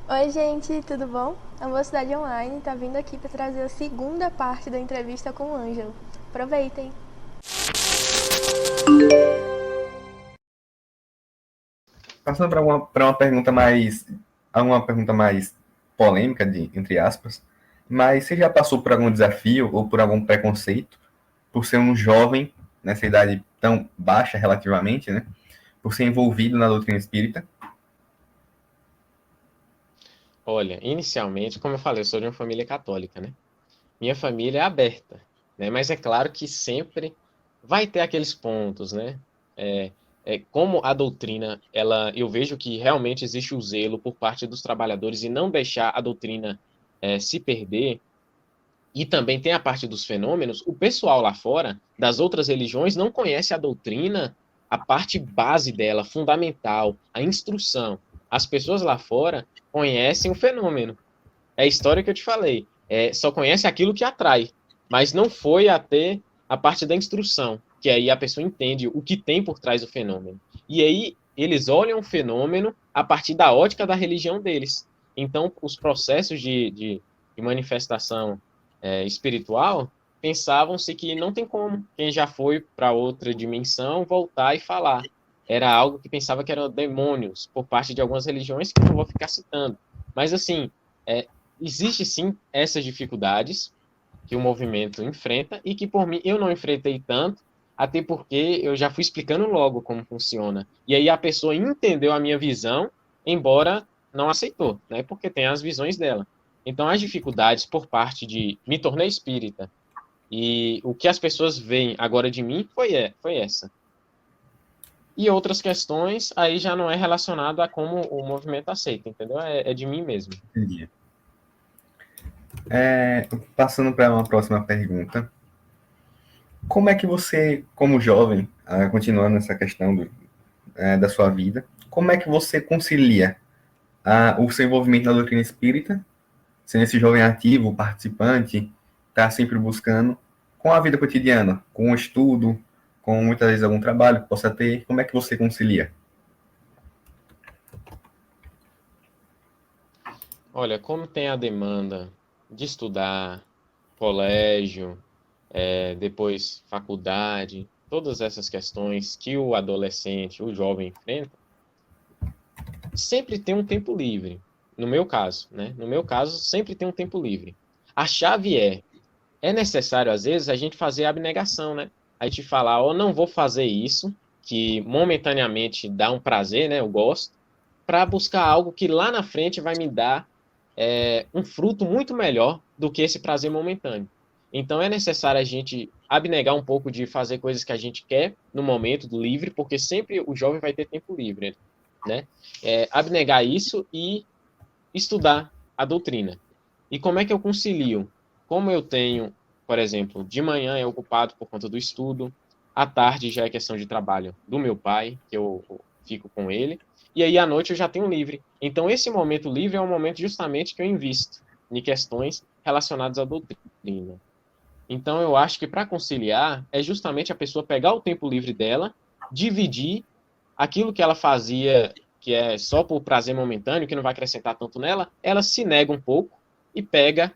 Oi, gente, tudo bom? A Mocidade Online está vindo aqui para trazer a segunda parte da entrevista com o Ângelo. Aproveitem! Passando para uma pergunta mais polêmica, entre aspas, mas você já passou por algum desafio ou por algum preconceito por ser um jovem nessa idade tão baixa relativamente, né? Por ser envolvido na doutrina espírita? Olha, inicialmente, como eu falei, eu sou de uma família católica, né? Minha família é aberta, né? Mas é claro que sempre vai ter aqueles pontos, né? É, como a doutrina, eu vejo que realmente existe o zelo por parte dos trabalhadores e não deixar a doutrina se perder. E também tem a parte dos fenômenos. O pessoal lá fora, das outras religiões, não conhece a doutrina, a parte base dela, fundamental, a instrução. As pessoas lá fora conhecem o fenômeno. É a história que eu te falei. Só conhece aquilo que atrai, mas não foi até a parte da instrução, que aí a pessoa entende o que tem por trás do fenômeno. E aí eles olham o fenômeno a partir da ótica da religião deles. Então, os processos de manifestação espiritual pensavam-se que não tem como quem já foi para outra dimensão voltar e falar. Era algo que pensava que eram demônios por parte de algumas religiões que eu não vou ficar citando. Mas assim, é, existe sim essas dificuldades que o movimento enfrenta e que por mim eu não enfrentei tanto, até porque eu já fui explicando logo como funciona. E aí a pessoa entendeu a minha visão, embora não aceitou, né? Porque tem as visões dela. Então as dificuldades por parte de me tornei espírita e o que as pessoas veem agora de mim foi essa. E outras questões aí já não é relacionado a como o movimento aceita, entendeu? É de mim mesmo. Entendi. Passando para uma próxima pergunta. Como é que você, como jovem, continuando essa questão da sua vida, como é que você concilia o seu envolvimento na doutrina espírita, sendo esse jovem ativo, participante, está sempre buscando, com a vida cotidiana, com o estudo, com muitas vezes algum trabalho que possa ter, como é que você concilia? Olha, como tem a demanda de estudar, colégio, depois faculdade, todas essas questões que o adolescente, o jovem enfrenta, sempre tem um tempo livre. No meu caso, né? No meu caso, sempre tem um tempo livre. A chave é necessário às vezes a gente fazer a abnegação, né? A gente falar, ó, não vou fazer isso, que momentaneamente dá um prazer, né? Eu gosto, para buscar algo que lá na frente vai me dar um fruto muito melhor do que esse prazer momentâneo. Então é necessário a gente abnegar um pouco de fazer coisas que a gente quer no momento do livre, porque sempre o jovem vai ter tempo livre, né? Abnegar isso e estudar a doutrina. E como é que eu concilio? Como eu tenho, por exemplo, de manhã é ocupado por conta do estudo, à tarde já é questão de trabalho do meu pai, que eu fico com ele, e aí à noite eu já tenho livre. Então esse momento livre é um momento justamente que eu invisto em questões relacionadas à doutrina. Então eu acho que para conciliar é justamente a pessoa pegar o tempo livre dela, dividir aquilo que ela fazia, que é só por prazer momentâneo, que não vai acrescentar tanto nela, ela se nega um pouco e pega,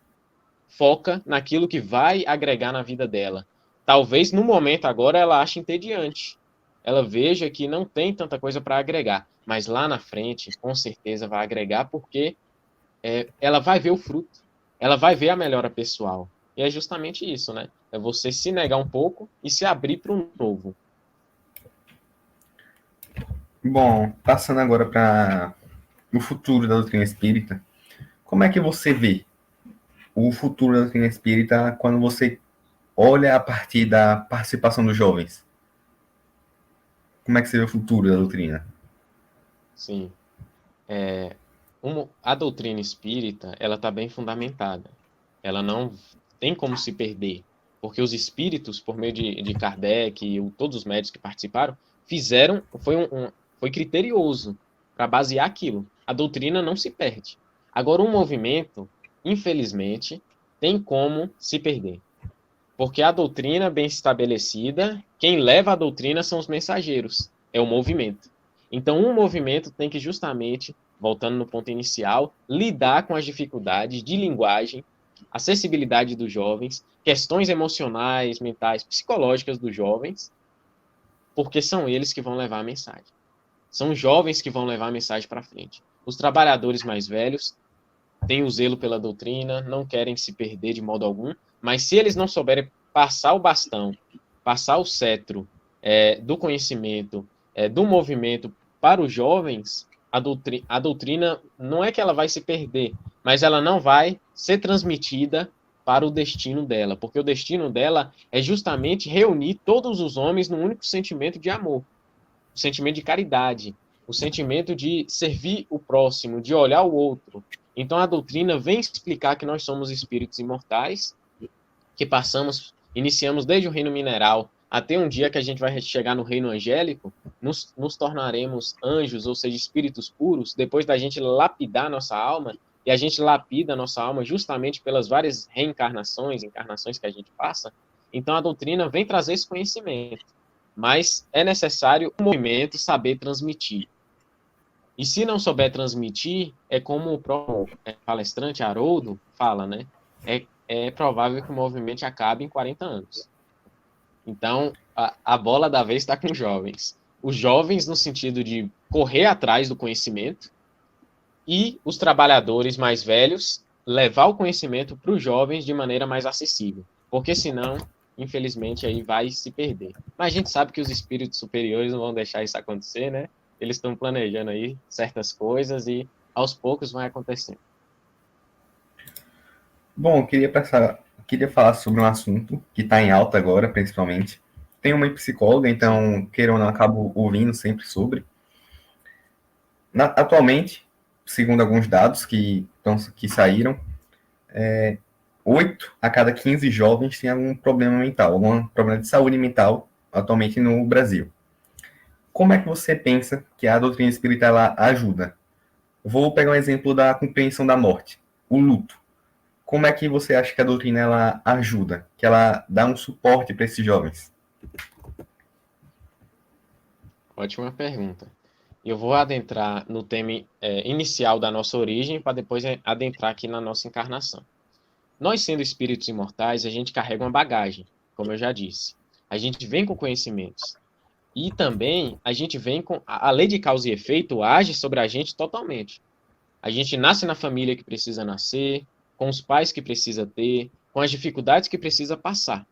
foca naquilo que vai agregar na vida dela. Talvez no momento agora ela ache entediante. Ela veja que não tem tanta coisa para agregar, mas lá na frente, com certeza vai agregar porque ela vai ver o fruto, ela vai ver a melhora pessoal. E é justamente isso, né? É você se negar um pouco e se abrir para um novo. Bom, passando agora para o futuro da doutrina espírita, como é que você vê o futuro da doutrina espírita quando você olha a partir da participação dos jovens? Como é que você vê o futuro da doutrina? Sim. A doutrina espírita, ela está bem fundamentada. Ela não tem como se perder, porque os espíritos, por meio de Kardec e todos os médicos que participaram, fizeram, foi criterioso para basear aquilo. A doutrina não se perde. Agora, um movimento, infelizmente, tem como se perder. Porque a doutrina bem estabelecida, quem leva a doutrina são os mensageiros, é o movimento. Então, um movimento tem que justamente voltando no ponto inicial, lidar com as dificuldades de linguagem, acessibilidade dos jovens, questões emocionais, mentais, psicológicas dos jovens, porque são eles que vão levar a mensagem. São os jovens que vão levar a mensagem para frente. Os trabalhadores mais velhos têm o zelo pela doutrina, não querem se perder de modo algum, mas se eles não souberem passar o bastão, passar o cetro do conhecimento, do movimento para os jovens, a doutrina não é que ela vai se perder, mas ela não vai ser transmitida para o destino dela, porque o destino dela é justamente reunir todos os homens num único sentimento de amor, o sentimento de caridade, o sentimento de servir o próximo, de olhar o outro. Então a doutrina vem explicar que nós somos espíritos imortais, que iniciamos desde o reino mineral até um dia que a gente vai chegar no reino angélico, nos tornaremos anjos, ou seja, espíritos puros, depois da gente lapidar nossa alma, e a gente lapida nossa alma justamente pelas várias reencarnações, encarnações que a gente passa. Então a doutrina vem trazer esse conhecimento, mas é necessário o movimento saber transmitir. E se não souber transmitir, é como o próprio palestrante Haroldo fala, né? É provável que o movimento acabe em 40 anos. Então, a bola da vez está com os jovens. Os jovens no sentido de correr atrás do conhecimento e os trabalhadores mais velhos levar o conhecimento para os jovens de maneira mais acessível. Porque senão, infelizmente, aí vai se perder. Mas a gente sabe que os espíritos superiores não vão deixar isso acontecer, né? Eles estão planejando aí certas coisas e aos poucos vai acontecendo. Bom, queria falar sobre um assunto que está em alta agora, principalmente. Tenho uma psicóloga, então, queira ou não, acabo ouvindo sempre sobre. Atualmente, segundo alguns dados que saíram, 8 a cada 15 jovens têm algum problema mental, algum problema de saúde mental atualmente no Brasil. Como é que você pensa que a doutrina espírita ela ajuda? Vou pegar um exemplo da compreensão da morte, o luto. Como é que você acha que a doutrina ela ajuda, que ela dá um suporte para esses jovens? Ótima pergunta. Eu vou adentrar no tema inicial da nossa origem para depois adentrar aqui na nossa encarnação. Nós, sendo espíritos imortais, a gente carrega uma bagagem, como eu já disse. A gente vem com conhecimentos. E também a gente vem com... A lei de causa e efeito age sobre a gente totalmente. A gente nasce na família que precisa nascer, com os pais que precisa ter, com as dificuldades que precisa passar.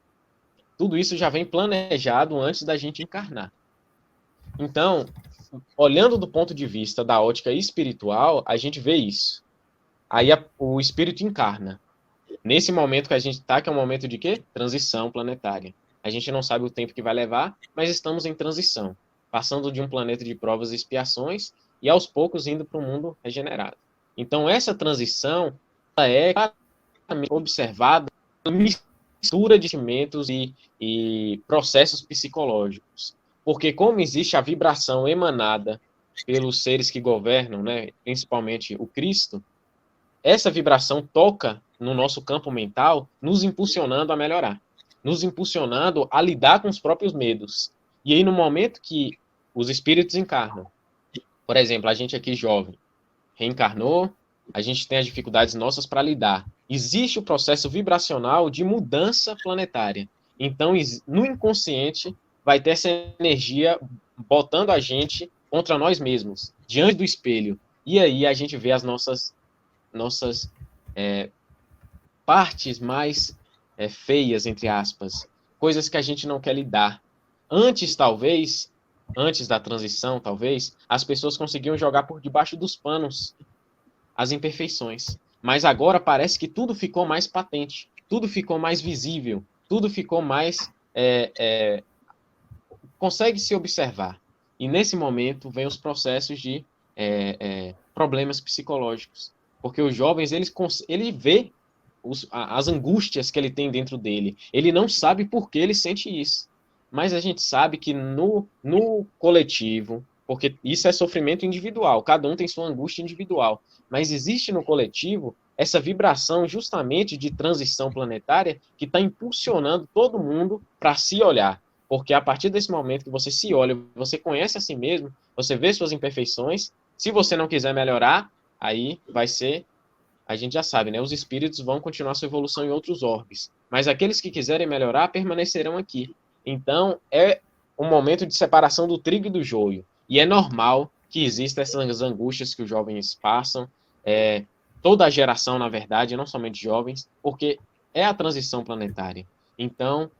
Tudo isso já vem planejado antes da gente encarnar. Então, olhando do ponto de vista da ótica espiritual, a gente vê isso. Aí o espírito encarna. Nesse momento que a gente está, que é um momento de quê? Transição planetária. A gente não sabe o tempo que vai levar, mas estamos em transição, passando de um planeta de provas e expiações e aos poucos indo para um mundo regenerado. Então, essa transição é claramente observada na mistura de sentimentos e processos psicológicos. Porque como existe a vibração emanada pelos seres que governam, né, principalmente o Cristo, essa vibração toca no nosso campo mental, nos impulsionando a melhorar, nos impulsionando a lidar com os próprios medos. E aí, no momento que os espíritos encarnam, por exemplo, a gente aqui jovem, reencarnou, a gente tem as dificuldades nossas para lidar. Existe o processo vibracional de mudança planetária. Então, no inconsciente, vai ter essa energia botando a gente contra nós mesmos, diante do espelho. E aí a gente vê as nossas partes mais feias, entre aspas, coisas que a gente não quer lidar. Antes da transição, talvez, as pessoas conseguiam jogar por debaixo dos panos as imperfeições. Mas agora parece que tudo ficou mais patente, tudo ficou mais visível, tudo ficou mais... consegue se observar. E nesse momento vem os processos de problemas psicológicos. Porque os jovens, ele vê as angústias que ele tem dentro dele. Ele não sabe por que ele sente isso. Mas a gente sabe que no coletivo, porque isso é sofrimento individual, cada um tem sua angústia individual, mas existe no coletivo essa vibração justamente de transição planetária que está impulsionando todo mundo para se olhar. Porque a partir desse momento que você se olha, você conhece a si mesmo, você vê suas imperfeições, Se você não quiser melhorar, aí vai ser, a gente já sabe, né? Os espíritos vão continuar sua evolução em outros orbes. Mas aqueles que quiserem melhorar permanecerão aqui. Então, é um momento de separação do trigo e do joio. E é normal que existam essas angústias que os jovens passam, toda a geração, na verdade, não somente jovens, porque é a transição planetária. Então,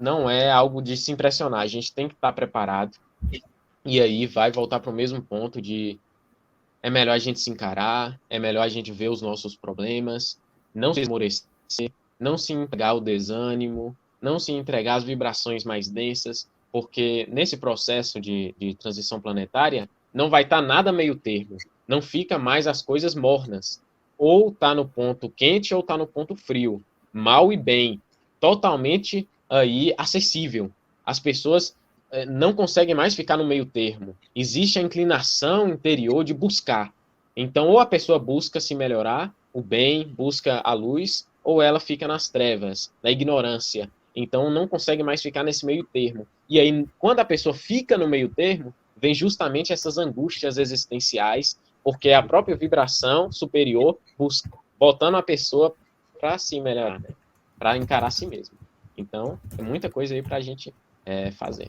não é algo de se impressionar, a gente tem que estar preparado. E aí vai voltar para o mesmo ponto de é melhor a gente se encarar, é melhor a gente ver os nossos problemas, não se esmorecer, não se entregar ao desânimo, não se entregar às vibrações mais densas, porque nesse processo de transição planetária não vai estar nada meio termo, não fica mais as coisas mornas. Ou está no ponto quente ou está no ponto frio, mal e bem, totalmente aí acessível. As pessoas não conseguem mais ficar no meio termo. Existe a inclinação interior de buscar. Então, ou a pessoa busca se melhorar, o bem, busca a luz, ou ela fica nas trevas, na ignorância. Então, não consegue mais ficar nesse meio termo. E aí, quando a pessoa fica no meio termo, vem justamente essas angústias existenciais, porque é a própria vibração superior busca, botando a pessoa para se melhorar, né? Para encarar a si mesmo. Então, é muita coisa aí para a gente fazer.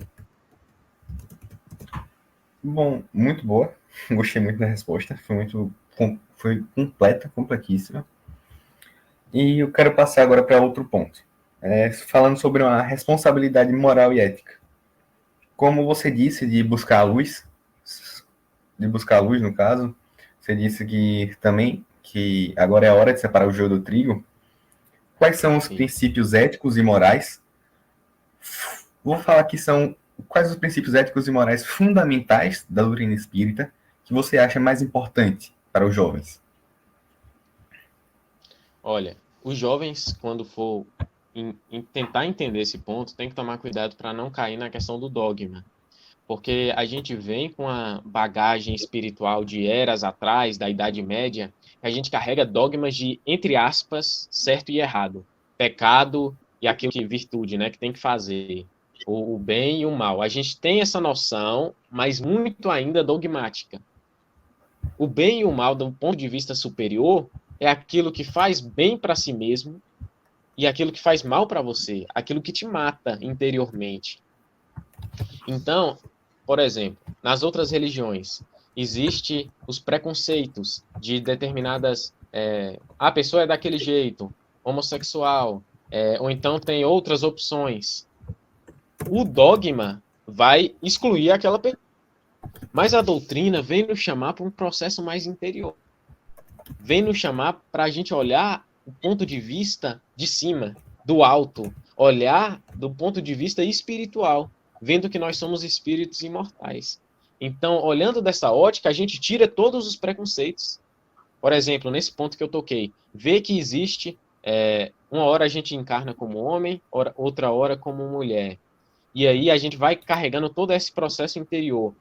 Bom, muito boa. Gostei muito da resposta. Foi completa, completíssima. E eu quero passar agora para outro ponto. Falando sobre uma responsabilidade moral e ética. Como você disse, de buscar a luz, no caso, você disse que também que agora é a hora de separar o joio do trigo. Quais são os princípios éticos e morais? Vou falar que são quais os princípios éticos e morais fundamentais da doutrina espírita que você acha mais importante para os jovens? Olha, os jovens, quando for tentar entender esse ponto, tem que tomar cuidado para não cair na questão do dogma. Porque a gente vem com a bagagem espiritual de eras atrás, da Idade Média, que a gente carrega dogmas de, entre aspas, certo e errado. Pecado e aquilo que virtude, né, que tem que fazer. O bem e o mal. A gente tem essa noção, mas muito ainda dogmática. O bem e o mal, do ponto de vista superior, é aquilo que faz bem para si mesmo e aquilo que faz mal para você, aquilo que te mata interiormente. Então, por exemplo, nas outras religiões, existe os preconceitos de determinadas... a pessoa é daquele jeito, homossexual, ou então tem outras opções. O dogma vai excluir aquela pessoa. Mas a doutrina vem nos chamar para um processo mais interior. Vem nos chamar para a gente olhar o ponto de vista de cima, do alto, olhar do ponto de vista espiritual, vendo que nós somos espíritos imortais. Então, olhando dessa ótica, a gente tira todos os preconceitos. Por exemplo, nesse ponto que eu toquei, vê que existe, uma hora a gente encarna como homem, outra hora como mulher. E aí a gente vai carregando todo esse processo interior.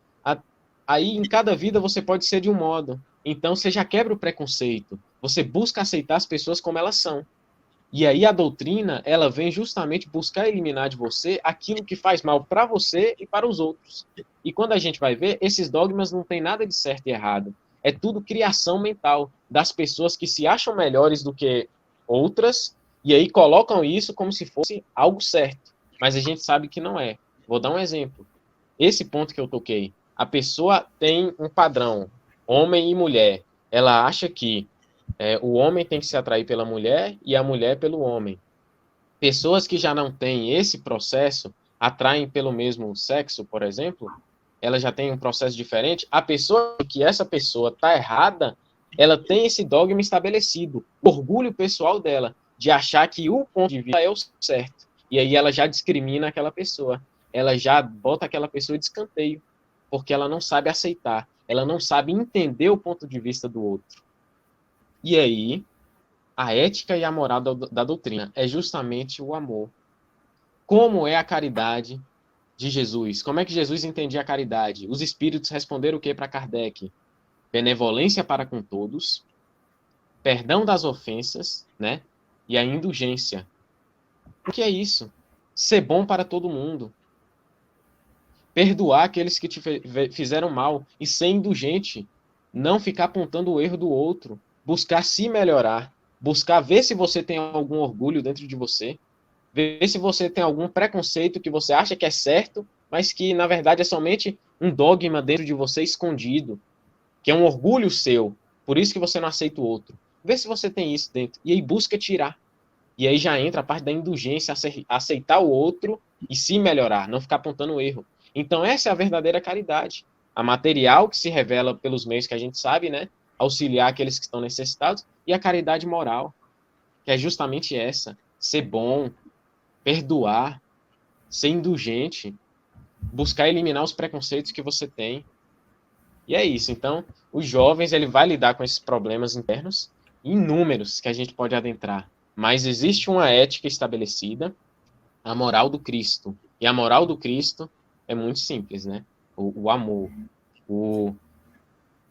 Aí, em cada vida, você pode ser de um modo. Então, você já quebra o preconceito. Você busca aceitar as pessoas como elas são. E aí, a doutrina, ela vem justamente buscar eliminar de você aquilo que faz mal para você e para os outros. E quando a gente vai ver, esses dogmas não tem nada de certo e errado. É tudo criação mental das pessoas que se acham melhores do que outras e aí colocam isso como se fosse algo certo. Mas a gente sabe que não é. Vou dar um exemplo. Esse ponto que eu toquei. A pessoa tem um padrão, homem e mulher. Ela acha que o homem tem que se atrair pela mulher e a mulher pelo homem. Pessoas que já não têm esse processo, atraem pelo mesmo sexo, por exemplo, ela já tem um processo diferente. A pessoa que essa pessoa está errada, ela tem esse dogma estabelecido, orgulho pessoal dela, de achar que o ponto de vista é o certo. E aí ela já discrimina aquela pessoa. Ela já bota aquela pessoa de escanteio, porque ela não sabe aceitar, ela não sabe entender o ponto de vista do outro. E aí, a ética e a moral da doutrina é justamente o amor. Como é a caridade de Jesus? Como é que Jesus entendia a caridade? Os espíritos responderam o que para Kardec? Benevolência para com todos, perdão das ofensas, né? E a indulgência. O que é isso? Ser bom para todo mundo. perdoar aqueles que te fizeram mal e ser indulgente, não ficar apontando o erro do outro, buscar se melhorar, buscar ver se você tem algum orgulho dentro de você, ver se você tem algum preconceito que você acha que é certo, mas que na verdade é somente um dogma dentro de você escondido, que é um orgulho seu, por isso que você não aceita o outro. Vê se você tem isso dentro, e aí busca tirar. E aí já entra a parte da indulgência, aceitar o outro e se melhorar, não ficar apontando o erro. Então essa é a verdadeira caridade. A material que se revela pelos meios que a gente sabe, né? Auxiliar aqueles que estão necessitados, e a caridade moral, que é justamente essa: ser bom, perdoar, ser indulgente, buscar eliminar os preconceitos que você tem. E é isso. Então, os jovens, ele vai lidar com esses problemas internos, inúmeros, que a gente pode adentrar. Mas existe uma ética estabelecida, a moral do Cristo. E a moral do Cristo é muito simples, né? O amor,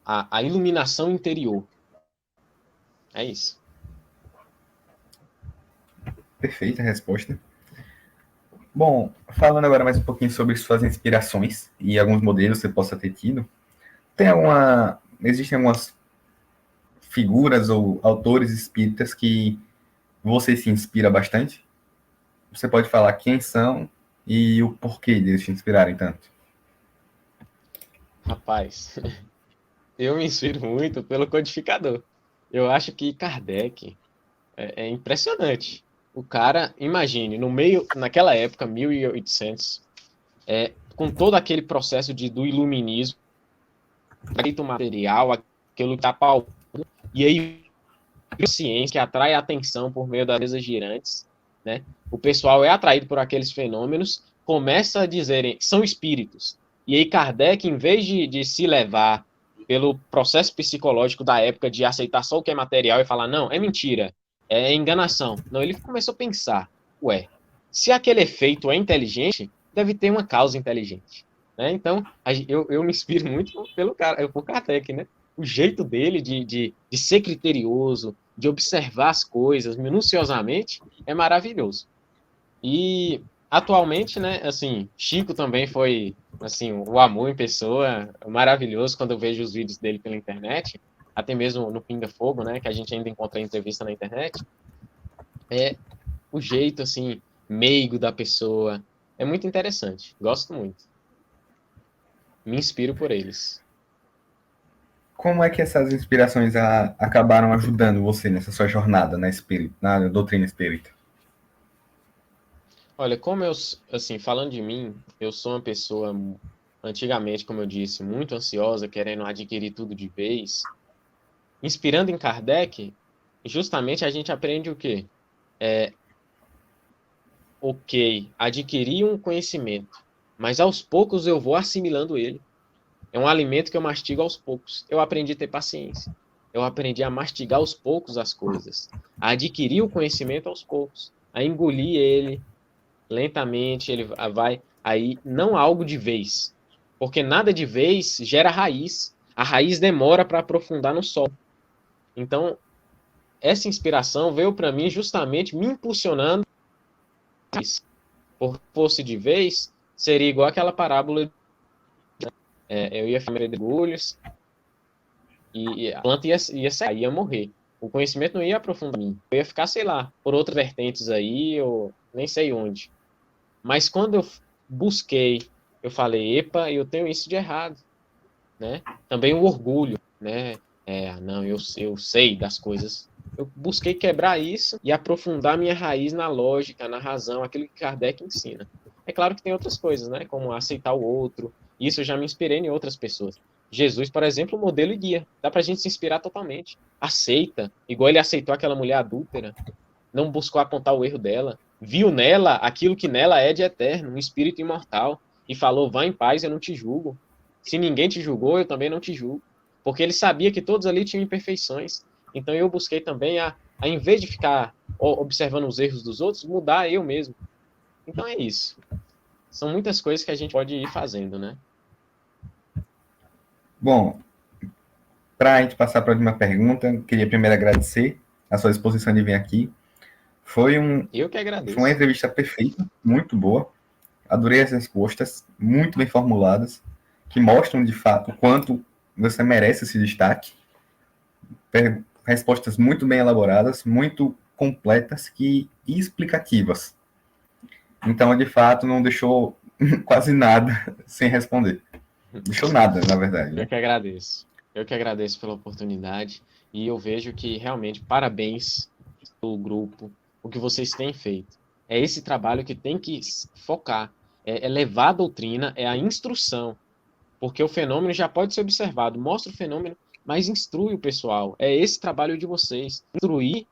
a iluminação interior. É isso. Perfeita resposta. Bom, falando agora mais um pouquinho sobre suas inspirações e alguns modelos que você possa ter tido, existem algumas figuras ou autores espíritas que você se inspira bastante? Você pode falar quem são e o porquê deles te inspirarem tanto? Rapaz, eu me inspiro muito pelo codificador. Eu acho que Kardec é impressionante. O cara, imagine, naquela época, 1800, com todo aquele processo do iluminismo, feito material, aquilo que está pautando, e aí a ciência que atrai a atenção por meio das mesas girantes, né? O pessoal é atraído por aqueles fenômenos, começa a dizerem são espíritos. E aí Kardec, em vez de se levar pelo processo psicológico da época de aceitar só o que é material e falar, não, é mentira, é enganação. Não, ele começou a pensar, ué, se aquele efeito é inteligente, deve ter uma causa inteligente. Né? Então, eu me inspiro muito por Kardec, né? O jeito dele de ser criterioso, de observar as coisas minuciosamente, é maravilhoso. E atualmente, né, assim, Chico também foi, assim, o amor em pessoa, maravilhoso quando eu vejo os vídeos dele pela internet, até mesmo no Pinga Fogo, né, que a gente ainda encontra entrevista na internet. É o jeito, assim, meigo da pessoa. É muito interessante. Gosto muito. Me inspiro por eles. Como é que essas inspirações acabaram ajudando você nessa sua jornada na doutrina espírita? Olha, como eu, assim, falando de mim, eu sou uma pessoa, antigamente, como eu disse, muito ansiosa, querendo adquirir tudo de vez. Inspirando em Kardec, justamente a gente aprende o quê? Ok, adquirir um conhecimento, mas aos poucos eu vou assimilando ele. É um alimento que eu mastigo aos poucos. Eu aprendi a ter paciência. Eu aprendi a mastigar aos poucos as coisas, a adquirir o conhecimento aos poucos, a engolir ele lentamente, ele vai aí, não algo de vez, porque nada de vez gera raiz. A raiz demora para aprofundar no solo. Então, essa inspiração veio para mim justamente me impulsionando. Por fosse de vez, seria igual aquela parábola. Eu ia fazer mergulhos e a planta ia sair, ia morrer. O conhecimento não ia aprofundar em mim. Eu ia ficar, sei lá, por outras vertentes aí, ou nem sei onde. Mas quando eu busquei, eu falei, epa, eu tenho isso de errado. Né? Também o orgulho, né? Não, eu sei das coisas. Eu busquei quebrar isso e aprofundar minha raiz na lógica, na razão, aquilo que Kardec ensina. É claro que tem outras coisas, né? Como aceitar o outro. Isso eu já me inspirei em outras pessoas. Jesus, por exemplo, modelo e guia. Dá pra gente se inspirar totalmente. Aceita, igual ele aceitou aquela mulher adúltera. Não buscou apontar o erro dela. Viu nela aquilo que nela é de eterno, um espírito imortal. E falou, vá em paz, eu não te julgo. Se ninguém te julgou, eu também não te julgo. Porque ele sabia que todos ali tinham imperfeições. Então eu busquei também em vez de ficar observando os erros dos outros, mudar eu mesmo. Então é isso. São muitas coisas que a gente pode ir fazendo, né? Bom, para a gente passar para a última pergunta, queria primeiro agradecer a sua disposição de vir aqui. Eu que agradeço. Foi uma entrevista perfeita, muito boa. adorei as respostas, muito bem formuladas, que mostram, de fato, o quanto você merece esse destaque. Respostas muito bem elaboradas, muito completas e explicativas. Então, de fato, não deixou quase nada sem responder. Deixou nada, na verdade. Né? Eu que agradeço. Eu que agradeço pela oportunidade. E eu vejo que, realmente, parabéns pelo grupo, o que vocês têm feito. É esse trabalho que tem que focar. É levar a doutrina, é a instrução. Porque o fenômeno já pode ser observado. Mostra o fenômeno, mas instrui o pessoal. É esse trabalho de vocês. Instruir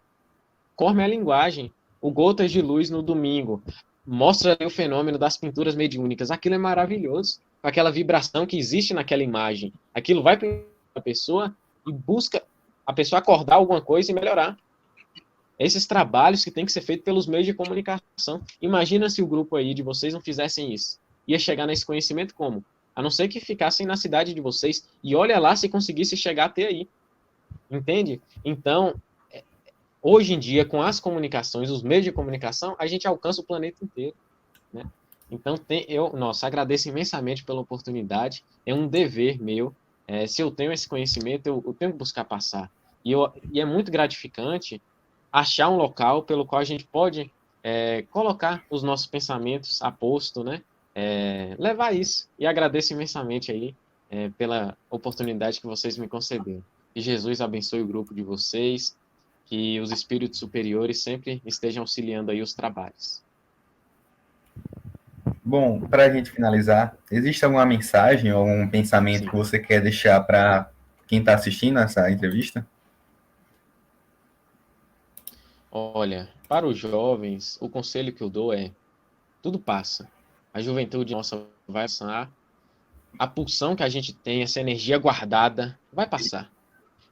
conforme a linguagem. O Gotas de Luz no domingo mostra o fenômeno das pinturas mediúnicas. Aquilo é maravilhoso. Aquela vibração que existe naquela imagem. Aquilo vai para a pessoa e busca a pessoa acordar alguma coisa e melhorar. Esses trabalhos que tem que ser feito pelos meios de comunicação. Imagina se o grupo aí de vocês não fizessem isso. Ia chegar nesse conhecimento como? A não ser que ficassem na cidade de vocês. E olha lá se conseguisse chegar até aí. Entende? Então, hoje em dia, com as comunicações, os meios de comunicação, a gente alcança o planeta inteiro. Né? Então, agradeço imensamente pela oportunidade. É um dever meu. Se eu tenho esse conhecimento, eu tenho que buscar passar. E é muito gratificante achar um local pelo qual a gente pode colocar os nossos pensamentos a posto, né? Levar isso. E agradeço imensamente aí pela oportunidade que vocês me concederam. Que Jesus abençoe o grupo de vocês, que os espíritos superiores sempre estejam auxiliando aí os trabalhos. Bom, para a gente finalizar, existe alguma mensagem ou algum pensamento Sim. que você quer deixar para quem está assistindo essa entrevista? Olha, para os jovens, o conselho que eu dou é: tudo passa. A juventude nossa vai passar. A pulsão que a gente tem, essa energia guardada, vai passar.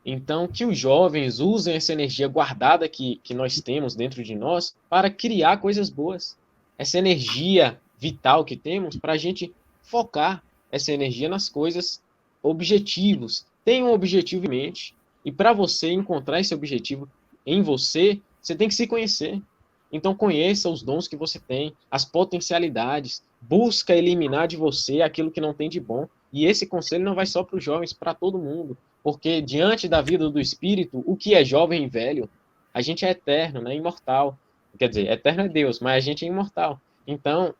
Então, que os jovens usem essa energia guardada que nós temos dentro de nós para criar coisas boas. Essa energia vital que temos para a gente focar essa energia nas coisas, objetivos. Tenha um objetivo em mente. E para você encontrar esse objetivo em você, você tem que se conhecer. Então, conheça os dons que você tem, as potencialidades. Busca eliminar de você aquilo que não tem de bom. E esse conselho não vai só para os jovens, para todo mundo. Porque diante da vida do espírito, o que é jovem e velho? A gente é eterno, né? Imortal. Quer dizer, eterno é Deus, mas a gente é imortal. Então,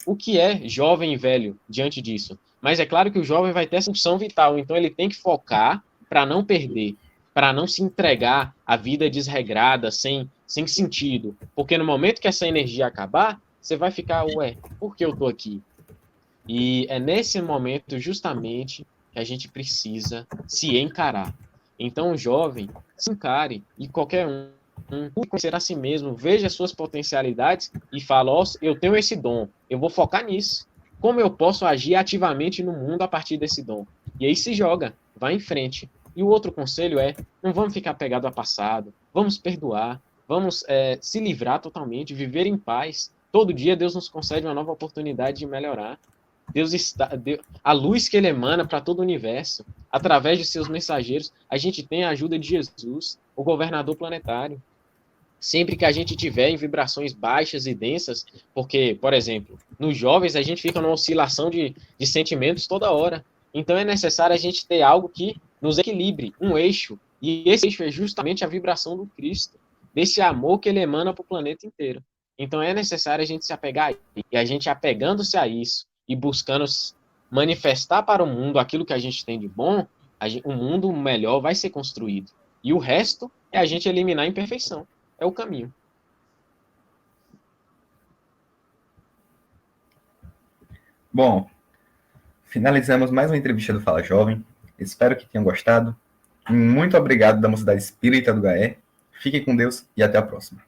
o que é jovem e velho diante disso? Mas é claro que o jovem vai ter essa função vital, então ele tem que focar para não perder, para não se entregar à vida desregrada, sem sentido. Porque no momento que essa energia acabar, você vai ficar, ué, por que eu estou aqui? E é nesse momento, justamente, que a gente precisa se encarar. Então, o jovem, se encare, e qualquer um, conhecer a si mesmo, veja as suas potencialidades e fala, ó, eu tenho esse dom, eu vou focar nisso. Como eu posso agir ativamente no mundo a partir desse dom? E aí se joga, vai em frente. E o outro conselho é, não vamos ficar pegado ao passado, vamos perdoar, vamos se livrar totalmente, viver em paz. Todo dia Deus nos concede uma nova oportunidade de melhorar. A luz que ele emana para todo o universo, através de seus mensageiros, a gente tem a ajuda de Jesus, o governador planetário. Sempre que a gente tiver em vibrações baixas e densas, porque, por exemplo, nos jovens a gente fica numa oscilação de sentimentos toda hora. Então é necessário a gente ter algo que nos equilibre, um eixo. E esse eixo é justamente a vibração do Cristo, desse amor que ele emana para o planeta inteiro. Então é necessário a gente se apegar a isso. E a gente apegando-se a isso e buscando manifestar para o mundo aquilo que a gente tem de bom, um mundo melhor vai ser construído. E o resto é a gente eliminar a imperfeição. É o caminho. Bom, finalizamos mais uma entrevista do Fala Jovem. Espero que tenham gostado. Muito obrigado da Mocidade Espírita do Gaé. Fiquem com Deus e até a próxima.